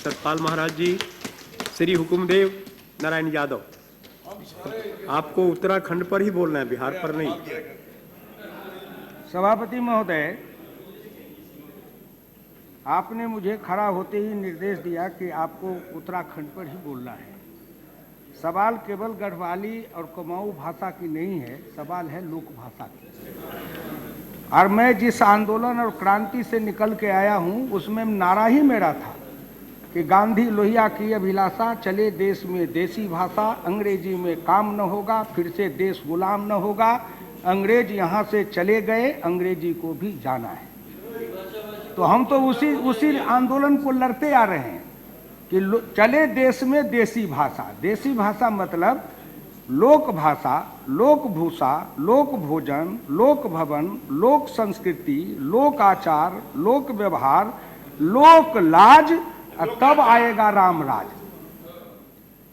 सतपाल महाराज जी, श्री हुकुमदेव नारायण यादव, आपको उत्तराखंड पर ही बोलना है, बिहार पर नहीं। सभापति महोदय, आपने मुझे खड़ा होते ही निर्देश दिया कि आपको उत्तराखंड पर ही बोलना है। सवाल केवल गढ़वाली और कुमाऊं भाषा की नहीं है, सवाल है लोक भाषा की। और मैं जिस आंदोलन और क्रांति से निकल के आया हूं, उसमें नारा ही मेरा था कि गांधी लोहिया की अभिलाषा, चले देश में देसी भाषा, अंग्रेजी में काम न होगा, फिर से देश गुलाम न होगा, अंग्रेज यहाँ से चले गए, अंग्रेजी को भी जाना है। तो हम तो उसी आंदोलन को लड़ते आ रहे हैं कि चले देश में देसी भाषा। देसी भाषा मतलब लोक भाषा, लोक भूषा, लोक भोजन, लोक भवन, लोक संस्कृति, लोक आचार, लोक व्यवहार, लोक लाज, तब आएगा रामराज।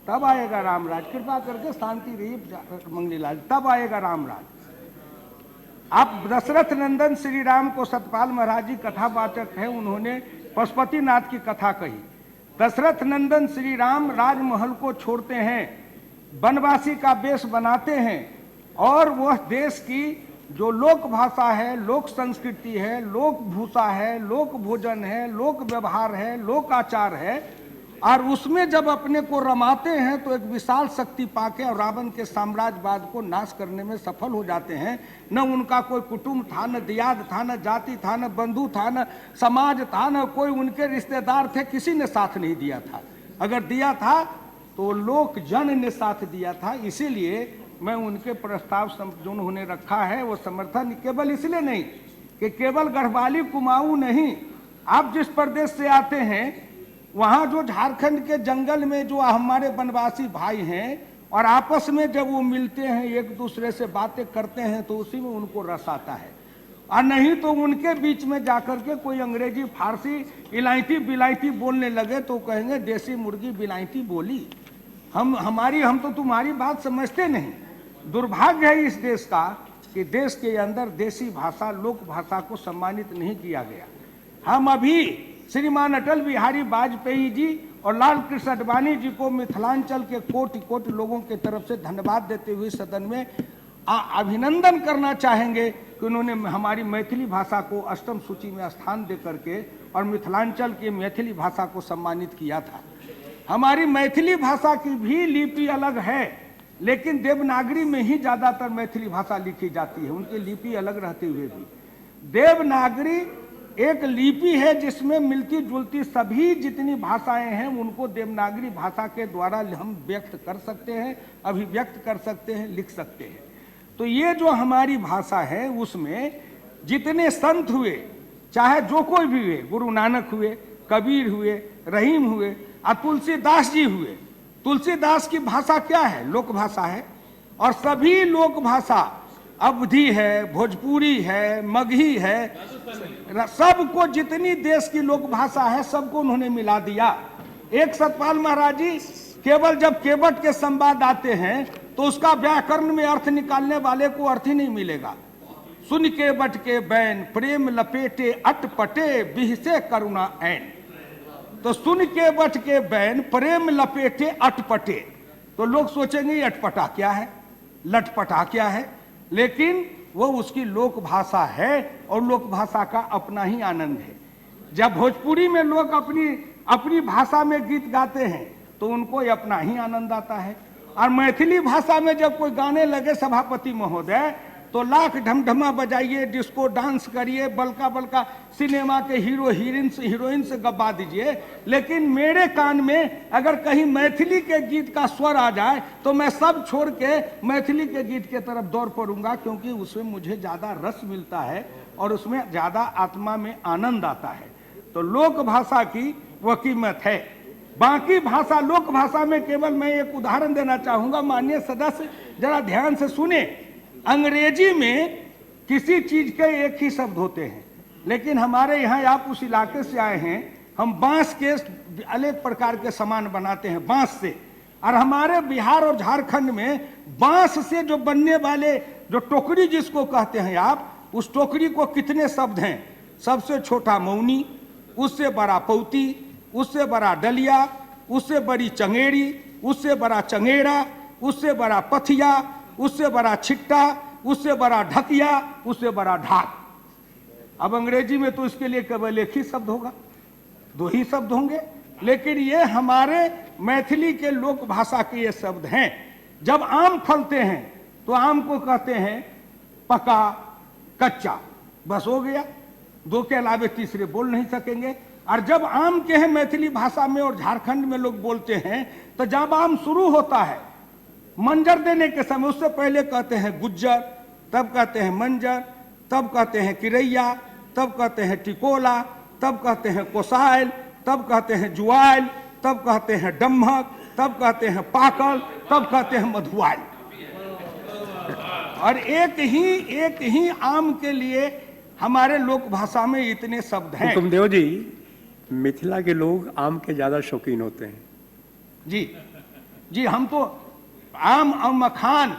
तब आएगा रामराज। कृपा करके शांति रही मंगलीलाल, तब आएगा रामराज। आप दशरथ नंदन श्री राम को सतपाल महाराज जी कथावाचक है, उन्होंने पशुपतिनाथ की कथा कही। दशरथ नंदन श्री राम राजमहल को छोड़ते हैं, वनवासी का वेश बनाते हैं और वह देश की जो लोक भाषा है, लोक संस्कृति है, लोक भूषा है, लोक भोजन है, लोक व्यवहार है, लोक आचार है, और उसमें जब अपने को रमाते हैं तो एक विशाल शक्ति पाके और रावण के साम्राज्यवाद को नाश करने में सफल हो जाते हैं। न उनका कोई कुटुंब था, न दियाद था, न जाति था, न बंधु था, न समाज था, न कोई उनके रिश्तेदार थे, किसी ने साथ नहीं दिया था। अगर दिया था तो लोक जन ने साथ दिया था। इसीलिए मैं उनके प्रस्ताव जो उन्होंने रखा है वो समर्थन केवल इसलिए नहीं कि केवल गढ़वाली कुमाऊं नहीं, आप जिस प्रदेश से आते हैं वहाँ जो झारखंड के जंगल में जो हमारे वनवासी भाई हैं और आपस में जब वो मिलते हैं, एक दूसरे से बातें करते हैं, तो उसी में उनको रस आता है। और नहीं तो उनके बीच में जाकर के कोई अंग्रेजी फारसी इलायती बिलायती बोलने लगे तो कहेंगे देसी मुर्गी बिलायती बोली। हम तो तुम्हारी बात समझते नहीं। दुर्भाग्य है इस देश का कि देश के अंदर देसी भाषा, लोक भाषा को सम्मानित नहीं किया गया। हम अभी श्रीमान अटल बिहारी वाजपेयी जी और लाल कृष्ण आडवाणी जी को मिथिलांचल के कोटि कोटि लोगों की तरफ से धन्यवाद देते हुए सदन में अभिनंदन करना चाहेंगे कि उन्होंने हमारी मैथिली भाषा को अष्टम सूची में स्थान दे करके और मिथिलांचल की मैथिली भाषा को सम्मानित किया था। हमारी मैथिली भाषा की भी लिपि अलग है, लेकिन देवनागरी में ही ज्यादातर मैथिली भाषा लिखी जाती है, उनकी लिपि अलग रहते हुए भी। देवनागरी एक लिपि है जिसमें मिलती जुलती सभी जितनी भाषाएं हैं उनको देवनागरी भाषा के द्वारा हम व्यक्त कर सकते हैं, अभिव्यक्त कर सकते हैं, लिख सकते हैं। तो ये जो हमारी भाषा है उसमें जितने संत हुए, चाहे जो कोई भी हुए, गुरु नानक हुए, कबीर हुए, रहीम हुए और तुलसीदास जी हुए। तुलसीदास की भाषा क्या है? लोक भाषा है। और सभी लोक भाषा, अवधी है, भोजपुरी है, मगही है, सबको जितनी देश की लोक भाषा है सबको उन्होंने मिला दिया। एक सतपाल महाराज जी केवल जब केवट के संवाद आते हैं तो उसका व्याकरण में अर्थ निकालने वाले को अर्थ ही नहीं मिलेगा। सुन के बट के बैन, प्रेम लपेटे अटपटे, बिहसे करुणा ऐन। तो सुन के बट के बैन, प्रेम लपेटे अटपटे, तो लोग सोचेंगे ये अटपटा क्या है, लटपटा क्या है, लेकिन वो उसकी लोक भाषा है और लोक भाषा का अपना ही आनंद है। जब भोजपुरी में लोग अपनी भाषा में गीत गाते हैं तो उनको अपना ही आनंद आता है। और मैथिली भाषा में जब कोई गाने लगे सभापति महोदय तो लाख ढमढमा बजाइए, डिस्को डांस करिए, बल्का बल्का सिनेमा के हीरो हीरोइन से गवा दीजिए, लेकिन मेरे कान में अगर कहीं मैथिली के गीत का स्वर आ जाए तो मैं सब छोड़ के मैथिली के गीत के तरफ दौड़ पड़ूंगा, क्योंकि उसमें मुझे ज्यादा रस मिलता है और उसमें ज्यादा आत्मा में आनंद आता है। तो लोक भाषा की वह कीमत है। बाकी भाषा, लोक भाषा में केवल मैं एक उदाहरण देना चाहूंगा, माननीय सदस्य जरा ध्यान से सुने। अंग्रेजी में किसी चीज के एक ही शब्द होते हैं, लेकिन हमारे यहाँ, आप उस इलाके से आए हैं, हम बांस के अनेक प्रकार के सामान बनाते हैं बांस से। और हमारे बिहार और झारखंड में बांस से जो बनने वाले जो टोकरी जिसको कहते हैं आप, उस टोकरी को कितने शब्द हैं? सबसे छोटा मौनी, उससे बड़ा पौती, उससे बड़ा डलिया, उससे बड़ी चंगेड़ी, उससे बड़ा चंगेड़ा, उससे बड़ा पथिया, उससे बड़ा छिट्टा, उससे बड़ा ढकिया, उससे बड़ा ढाक। अब अंग्रेजी में तो इसके लिए केवल एक ही शब्द होगा, दो ही शब्द होंगे, लेकिन ये हमारे मैथिली के लोक भाषा के ये शब्द हैं। जब आम फलते हैं तो आम को कहते हैं पका, कच्चा, बस हो गया, दो के अलावे तीसरे बोल नहीं सकेंगे। और जब आम के हैं मैथिली भाषा में और झारखंड में लोग बोलते हैं, तो जब आम शुरू होता है मंजर देने के समय, उससे पहले कहते हैं गुज्जर, तब कहते हैं मंजर, तब कहते हैं किरैया, तब कहते हैं टिकोला, तब कहते हैं कोसाइल, तब कहते हैं जुआइल, तब कहते हैं डम्भक, तब कहते हैं पाकल, तब कहते हैं मधुआइल। और एक ही आम के लिए हमारे लोक भाषा में इतने शब्द हैं। हुकुमदेव जी, मिथिला के लोग आम के ज्यादा शौकीन होते हैं। जी, हम तो आम और मखान,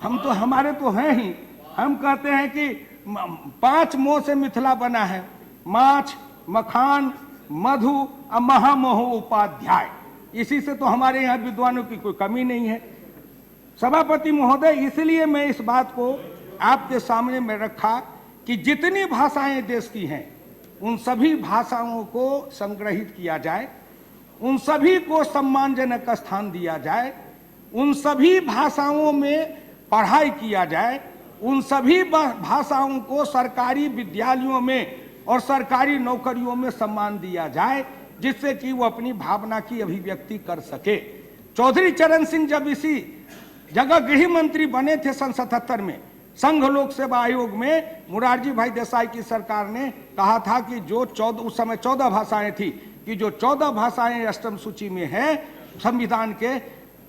हम तो हमारे तो हैं ही। हम कहते हैं कि 5 मोह से मिथिला बना है, माछ, मखान, मधु और महामोह उपाध्याय। इसी से तो हमारे यहाँ विद्वानों की कोई कमी नहीं है। सभापति महोदय, इसलिए मैं इस बात को आपके सामने में रखा कि जितनी भाषाएं देश की हैं उन सभी भाषाओं को संग्रहित किया जाए, उन सभी को सम्मानजनक स्थान दिया जाए, उन सभी भाषाओं में पढ़ाई किया जाए, उन सभी भाषाओं को सरकारी विद्यालयों में और सरकारी नौकरियों में सम्मान दिया जाए, जिससे कि वो अपनी भावना की अभिव्यक्ति कर सके। चौधरी चरण सिंह जब इसी जगह गृह मंत्री बने थे सन 77 में, संघ लोक सेवा आयोग में मुरारजी भाई देसाई की सरकार ने कहा था कि जो 14, उस समय 14 भाषाएं थी, कि जो 14 भाषाएं अष्टम सूची में है संविधान के,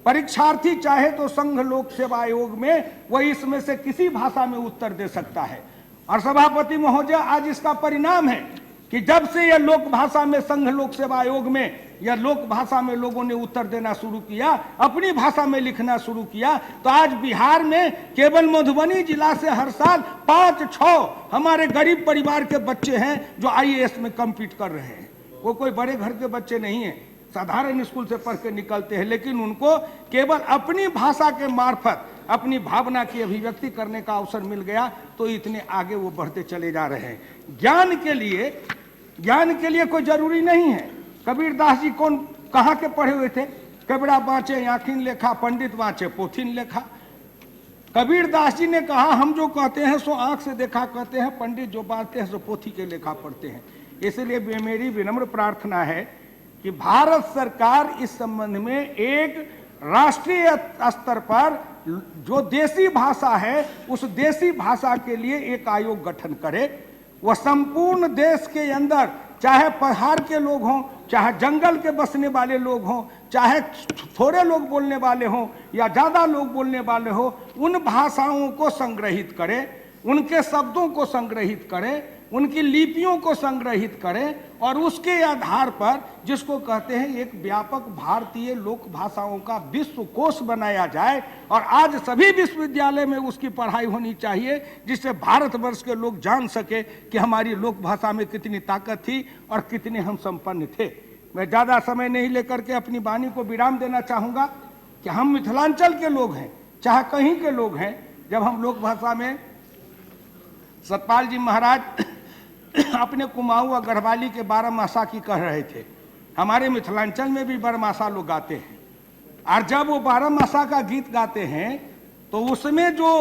परीक्षार्थी चाहे तो संघ लोक सेवा आयोग में वह इसमें से किसी भाषा में उत्तर दे सकता है। और सभापति महोदय, आज इसका परिणाम है कि जब से यह लोक भाषा में, संघ लोक सेवा आयोग में या लोक भाषा में लोगों ने उत्तर देना शुरू किया, अपनी भाषा में लिखना शुरू किया, तो आज बिहार में केवल मधुबनी जिला से हर साल 5-6 हमारे गरीब परिवार के बच्चे हैं जो IAS में कम्पीट कर रहे हैं। वो कोई बड़े घर के बच्चे नहीं हैं, साधारण स्कूल से पढ़ के निकलते हैं, लेकिन उनको केवल अपनी भाषा के मार्फत अपनी भावना की अभिव्यक्ति करने का अवसर मिल गया, तो इतने आगे वो बढ़ते चले जा रहे हैं। ज्ञान के लिए कोई जरूरी नहीं है। कबीर दास जी कहाँ के पढ़े हुए थे? कबीरा बाँचे आँखिन लेखा, पंडित बाँचे पोथिन लेखा। कबीर दास जी ने कहा, हम जो कहते हैं सो आंख से देखा कहते हैं, पंडित जो बाँचते हैं सो पोथी के लेखा पढ़ते हैं। इसलिए मेरी विनम्र प्रार्थना है कि भारत सरकार इस संबंध में एक राष्ट्रीय स्तर पर जो देसी भाषा है, उस देसी भाषा के लिए एक आयोग गठन करे। वह संपूर्ण देश के अंदर, चाहे पहाड़ के लोग हों, चाहे जंगल के बसने वाले लोग हों, चाहे थोड़े लोग बोलने वाले हों या ज़्यादा लोग बोलने वाले हों, उन भाषाओं को संग्रहित करें, उनके शब्दों को संग्रहित करें, उनकी लिपियों को संग्रहित करें, और उसके आधार पर जिसको कहते हैं एक व्यापक भारतीय लोक भाषाओं का विश्वकोश बनाया जाए। और आज सभी विश्वविद्यालय में उसकी पढ़ाई होनी चाहिए, जिससे भारतवर्ष के लोग जान सके कि हमारी लोक भाषा में कितनी ताकत थी और कितने हम संपन्न थे। मैं ज़्यादा समय नहीं लेकर के अपनी वाणी को विराम देना चाहूँगा कि हम मिथिलांचल के लोग हैं, चाहे कहीं के लोग हैं। जब हम लोक भाषा में, सतपाल जी महाराज अपने कुमाऊं और गढ़वाली के 12 मासा की कह रहे थे, हमारे मिथिलांचल में भी 12 मासा लोग गाते हैं। और जब वो 12 मासा का गीत गाते हैं तो उसमें जो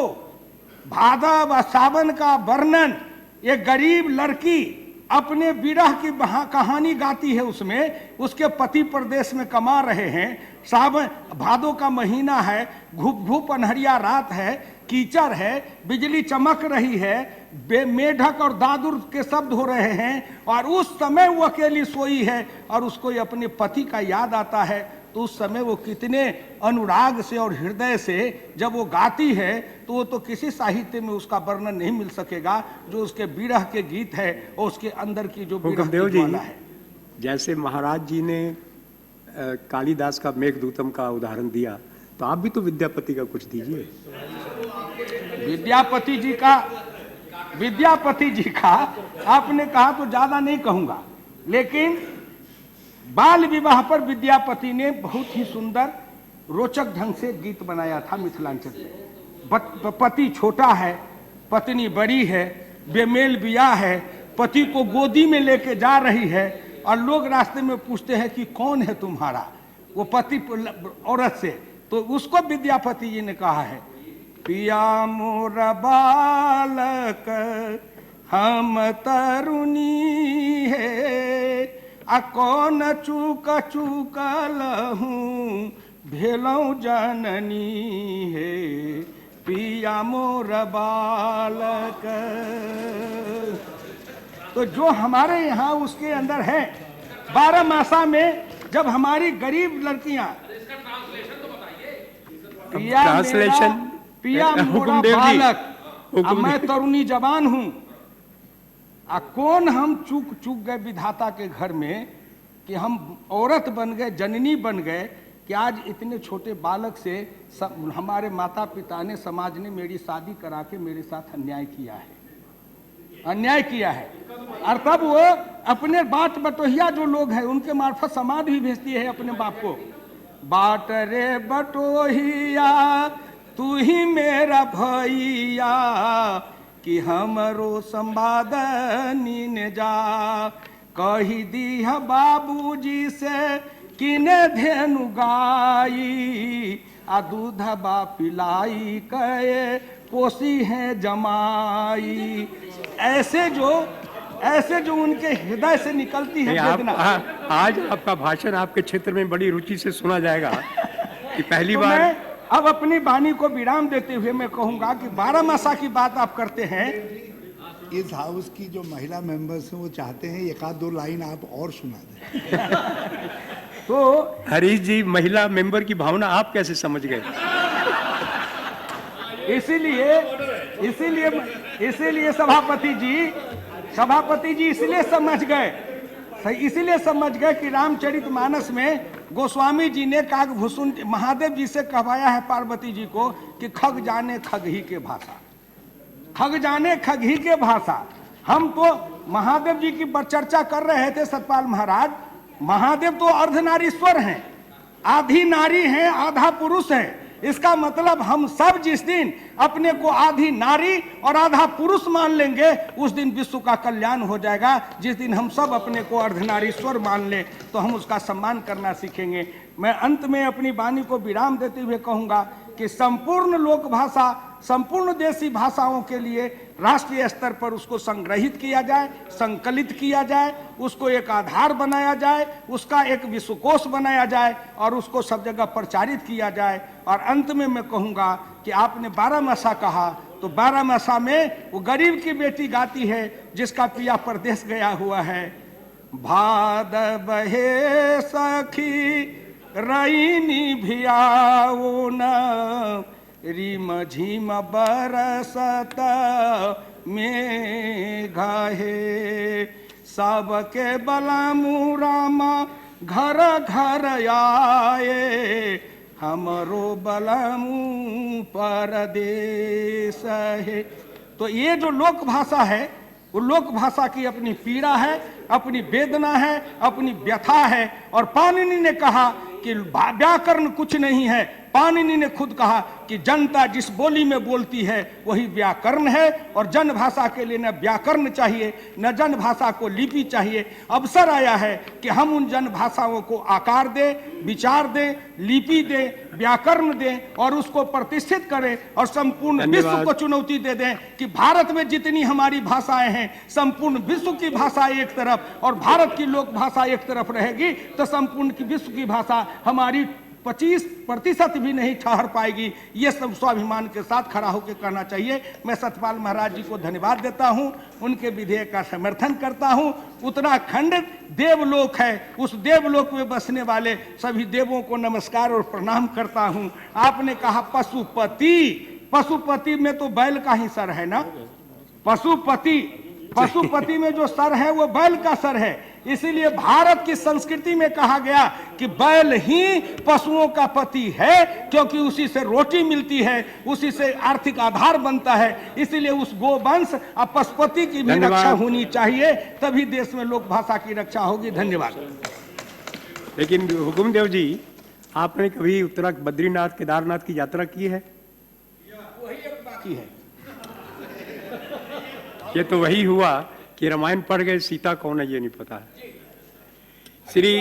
भादव व सावन का वर्णन, एक गरीब लड़की अपने विरह की कहानी गाती है। उसमें उसके पति प्रदेश में कमा रहे हैं, सावन भादों का महीना है, घूप घूप अनहरिया रात है, कीचड़ है, बिजली चमक रही है, मेढक और दादुर के शब्द हो रहे हैं, और उस समय वो अकेली सोई है और उसको अपने पति का याद आता है। तो उस समय वो कितने अनुराग से और हृदय से जब वो गाती है, तो वो तो किसी साहित्य में उसका वर्णन नहीं मिल सकेगा जो उसके विरह के गीत है और उसके अंदर की जो विरह की ज्वाला है। जैसे महाराज जी ने कालिदास का मेघदूतम का उदाहरण दिया, तो आप भी तो विद्यापति का कुछ दीजिए। विद्यापति जी का आपने कहा तो ज्यादा नहीं कहूंगा, लेकिन बाल विवाह पर विद्यापति ने बहुत ही सुंदर रोचक ढंग से गीत बनाया था मिथिलांचल में। पति छोटा है, पत्नी बड़ी है, बेमेल बिया है, पति को गोदी में लेके जा रही है और लोग रास्ते में पूछते हैं कि कौन है तुम्हारा, वो पति औरत से, तो उसको विद्यापति जी ने कहा है, पिया मोर बालक हम तरुणी है, आ कौन चूक चूकलहूँ भेलौं जननी है, पिया मोर बालक। तो जो हमारे यहाँ उसके अंदर है 12 मासा में, जब हमारी गरीब लड़कियां पिया मोरा बालक अब मैं तरुणी जवान हूं, कौन हम चूक चूक गए विधाता के घर में कि हम औरत बन गए, जननी बन गए, कि आज इतने छोटे बालक से हमारे माता पिता ने, समाज ने मेरी शादी करा के मेरे साथ अन्याय किया है, अन्याय किया है। और तब वो अपने बाट बटोहिया जो लोग हैं उनके मार्फत समाज भी भेजती है अपने बाप को, बाट रे बटोहिया तू ही मेरा भैया, कि हमरो संवादनी ने जा, कही दी है बाबूजी से किने धेनु गाई, आ दूधबा पिलाई कहे पोसी है जमाई। ऐसे जो उनके हृदय से निकलती है वेदना। आज आपका भाषण आपके क्षेत्र में बड़ी रुचि से सुना जाएगा कि पहली बार। मैं अब अपनी वाणी को विराम देते हुए मैं कहूंगा कि 12 मासा की बात आप करते हैं, इस हाउस की जो महिला मेंबर्स हैं वो चाहते हैं एक आध दो लाइन आप और सुना दें। तो हरीश जी, महिला मेंबर की भावना आप कैसे समझ गए? इसीलिए सभापति जी इसलिए समझ गए कि रामचरितमानस में गोस्वामी जी ने काकभूषण महादेव जी से कहवाया है पार्वती जी को कि खग जाने खग ही के भाषा, खग जाने खग ही के भाषा। हम तो महादेव जी की चर्चा कर रहे थे सतपाल महाराज। महादेव तो अर्धनारीश्वर हैं, आधी नारी हैं, आधा पुरुष हैं। इसका मतलब हम सब जिस दिन अपने को आधी नारी और आधा पुरुष मान लेंगे उस दिन विश्व का कल्याण हो जाएगा। जिस दिन हम सब अपने को अर्धनारीश्वर मान लें तो हम उसका सम्मान करना सीखेंगे। मैं अंत में अपनी वाणी को विराम देते हुए कहूंगा कि संपूर्ण लोक भाषा, संपूर्ण देशी भाषाओं के लिए राष्ट्रीय स्तर पर उसको संग्रहित किया जाए, संकलित किया जाए, उसको एक आधार बनाया जाए, उसका एक विश्वकोश बनाया जाए और उसको सब जगह प्रचारित किया जाए। और अंत में मैं कहूँगा कि आपने 12 मासा कहा, तो 12 मासा में वो गरीब की बेटी गाती है जिसका पिया परदेश गया हुआ है, भाद बहे सखी रईनी भियाओ न, रिम झिम बरसत मेघ हे, सबके बलमु रामा घर घर आए, हमरो बलमु परदेश है। तो ये जो लोक भाषा है वो लोक भाषा की अपनी पीड़ा है, अपनी वेदना है, अपनी व्यथा है। और पाणिनि ने कहा कि व्याकरण कुछ नहीं है। पाणिनि ने खुद कहा कि जनता जिस बोली में बोलती है वही व्याकरण है, और जन भाषा के लिए न व्याकरण चाहिए न जन भाषा को लिपि चाहिए। अवसर आया है कि हम उन जन भाषाओं को आकार दें, विचार दें, लिपि दें, व्याकरण दें और उसको प्रतिष्ठित करें और संपूर्ण विश्व को चुनौती दे दें कि भारत में जितनी हमारी भाषाएं हैं, संपूर्ण विश्व की भाषा एक तरफ और भारत की लोक भाषा एक तरफ रहेगी तो संपूर्ण की विश्व की भाषा हमारी 25% भी नहीं ठहर पाएगी। ये सब स्वाभिमान के साथ खड़ा होकर कहना चाहिए। मैं सतपाल महाराज जी को धन्यवाद देता हूं, उनके विधेयक का समर्थन करता हूं। उत्तराखंड देवलोक है, उस देवलोक में बसने वाले सभी देवों को नमस्कार और प्रणाम करता हूं। आपने कहा पशुपति, पशुपति में तो बैल का ही सर है ना, पशुपति में जो सर है वो बैल का सर है। इसीलिए भारत की संस्कृति में कहा गया कि बैल ही पशुओं का पति है, क्योंकि उसी से रोटी मिलती है, उसी से आर्थिक आधार बनता है। इसीलिए उस गोवंश और पशुपति की भी रक्षा होनी चाहिए, तभी देश में लोक भाषा की रक्षा होगी। धन्यवाद। लेकिन हुकुमदेव जी, आपने कभी उत्तराखंड बद्रीनाथ केदारनाथ की यात्रा की है? वही एक बाकी है। ये तो वही हुआ कि रामायण पढ़ गए, सीता कौन है ये नहीं पता है। श्री